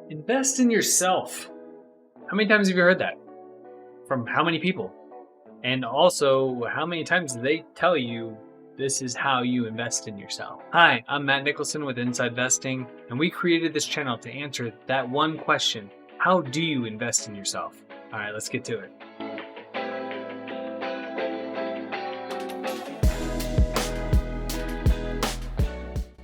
Invest in yourself. How many times have you heard that? From how many people? And also, how many times do they tell you this is how you invest in yourself? Hi, I'm Matt Nicholson with Inside Vesting, and we created this channel to answer that one question. How do you invest in yourself? All right, let's get to it.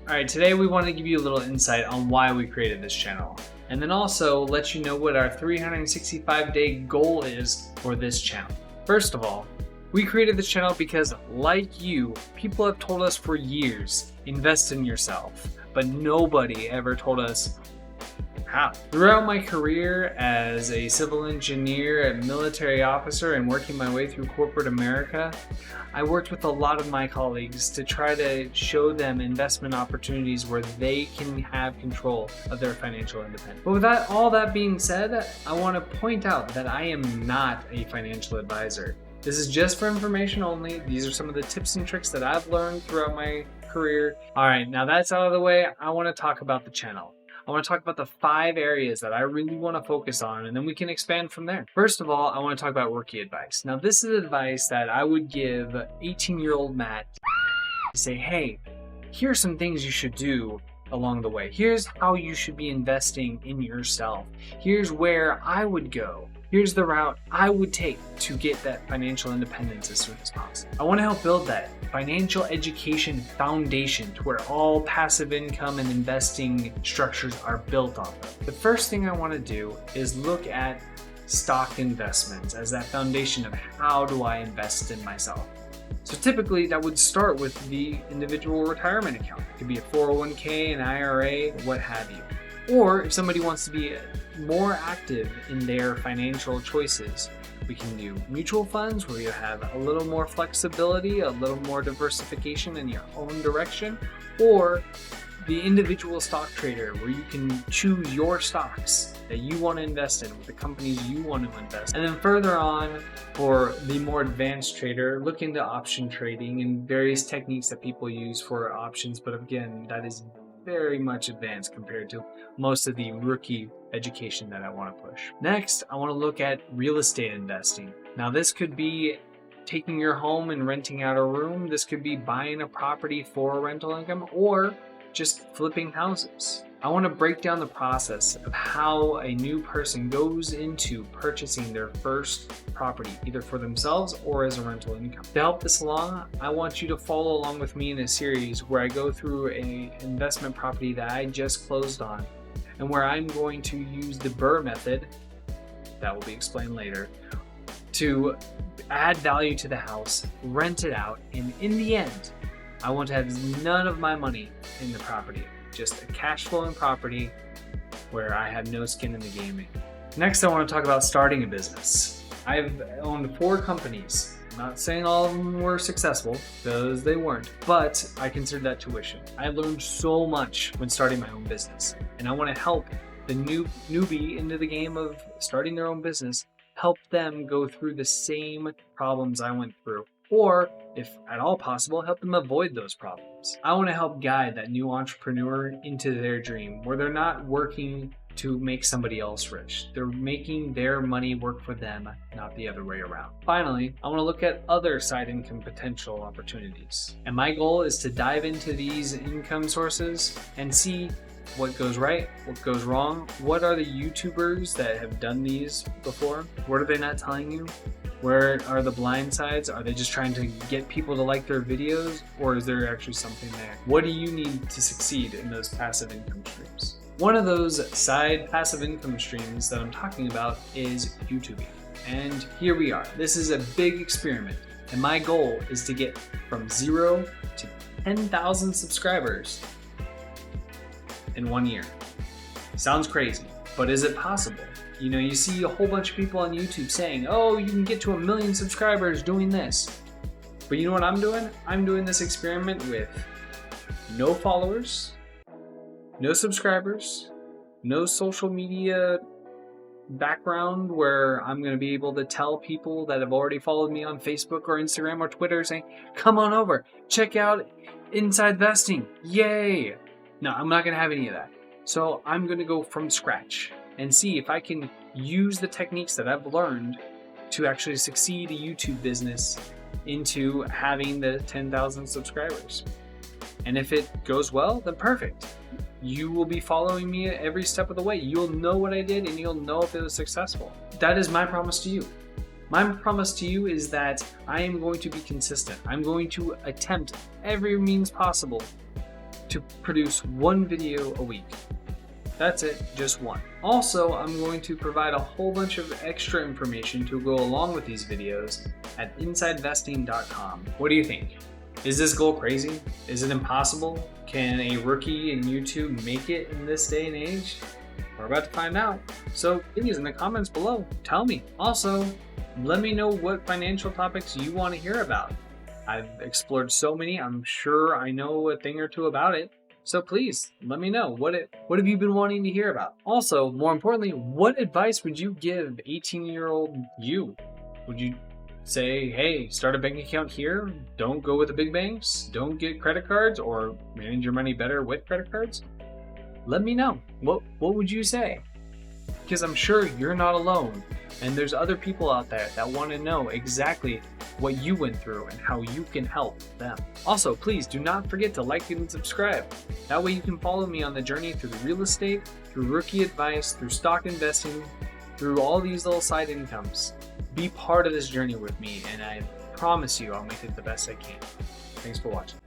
All right, today we want to give you a little insight on why we created this channel, and then also let you know what our 365-day goal is for this channel. First of all, we created this channel because, like you, people have told us for years, invest in yourself, but nobody ever told us how. Throughout my career as a civil engineer, a military officer, and working my way through corporate America, I worked with a lot of my colleagues to try to show them investment opportunities where they can have control of their financial independence. But with all that being said, I want to point out that I am not a financial advisor. This is just for information only. These are some of the tips and tricks that I've learned throughout my career. All right, now that's out of the way, I want to talk about the channel. I want to talk about the 5 areas that I really want to focus on, and then we can expand from there. First of all, I want to talk about rookie advice. Now, this is advice that I would give 18-year-old Matt to say, hey, here's some things you should do along the way. Here's how you should be investing in yourself. Here's where I would go. Here's the route I would take to get that financial independence as soon as possible. I want to help build that financial education foundation to where all passive income and investing structures are built off of. The first thing I want to do is look at stock investments as that foundation of how do I invest in myself. So typically that would start with the individual retirement account. It could be a 401k, an IRA, what have you. Or if somebody wants to be more active in their financial choices, we can do mutual funds where you have a little more flexibility, a little more diversification in your own direction, or the individual stock trader where you can choose your stocks that you want to invest in with the companies you want to invest. And then further on, for the more advanced trader, look into option trading and various techniques that people use for options. But again, that is very much advanced compared to most of the rookie education that I want to push. Next, I want to look at real estate investing. Now, this could be taking your home and renting out a room. This could be buying a property for a rental income, or just flipping houses. I want to break down the process of how a new person goes into purchasing their first property, either for themselves or as a rental income. To help this along, I want you to follow along with me in a series where I go through an investment property that I just closed on, and where I'm going to use the BRRRR method, that will be explained later, to add value to the house, rent it out, and in the end, I want to have none of my money in the property, just a cash flowing property where I have no skin in the game. Next, I want to talk about starting a business. I've owned 4 companies. I'm not saying all of them were successful, because they weren't, but I consider that tuition. I learned so much when starting my own business, and I want to help the newbie into the game of starting their own business, help them go through the same problems I went through, or if at all possible, help them avoid those problems. I want to help guide that new entrepreneur into their dream, where they're not working to make somebody else rich. They're making their money work for them, not the other way around. Finally, I want to look at other side income potential opportunities. And my goal is to dive into these income sources and see what goes right, what goes wrong, what are the YouTubers that have done these before, what are they not telling you? Where are the blind sides? Are they just trying to get people to like their videos, or is there actually something there? What do you need to succeed in those passive income streams? One of those side passive income streams that I'm talking about is YouTubing. And here we are. This is a big experiment, and my goal is to get from 0 to 10,000 subscribers in 1 year. Sounds crazy, but is it possible? You know, you see a whole bunch of people on YouTube saying, oh, you can get to 1 million subscribers doing this. But you know what I'm doing? I'm doing this experiment with no followers, no subscribers, no social media background where I'm going to be able to tell people that have already followed me on Facebook or Instagram or Twitter saying, come on over, check out Inside Vesting, yay. No, I'm not going to have any of that. So I'm going to go from scratch and see if I can use the techniques that I've learned to actually succeed a YouTube business into having the 10,000 subscribers. And if it goes well, then perfect. You will be following me every step of the way. You'll know what I did and you'll know if it was successful. That is my promise to you. My promise to you is that I am going to be consistent. I'm going to attempt every means possible to produce one video a week. That's it, just one. Also, I'm going to provide a whole bunch of extra information to go along with these videos at insidevesting.com. What do you think? Is this goal crazy? Is it impossible? Can a rookie in YouTube make it in this day and age? We're about to find out. So please, in the comments below, tell me. Also, let me know what financial topics you want to hear about. I've explored so many, I'm sure I know a thing or two about it. So please, let me know. What have you been wanting to hear about? Also, more importantly, what advice would you give 18-year-old you? Would you say, hey, start a bank account here, don't go with the big banks, don't get credit cards, or manage your money better with credit cards? Let me know. What would you say? Because I'm sure you're not alone, and there's other people out there that want to know exactly what you went through and how you can help them. Also, please do not forget to like and subscribe. That way you can follow me on the journey through real estate, through rookie advice, through stock investing, through all these little side incomes. Be part of this journey with me, and I promise you I'll make it the best I can. Thanks for watching.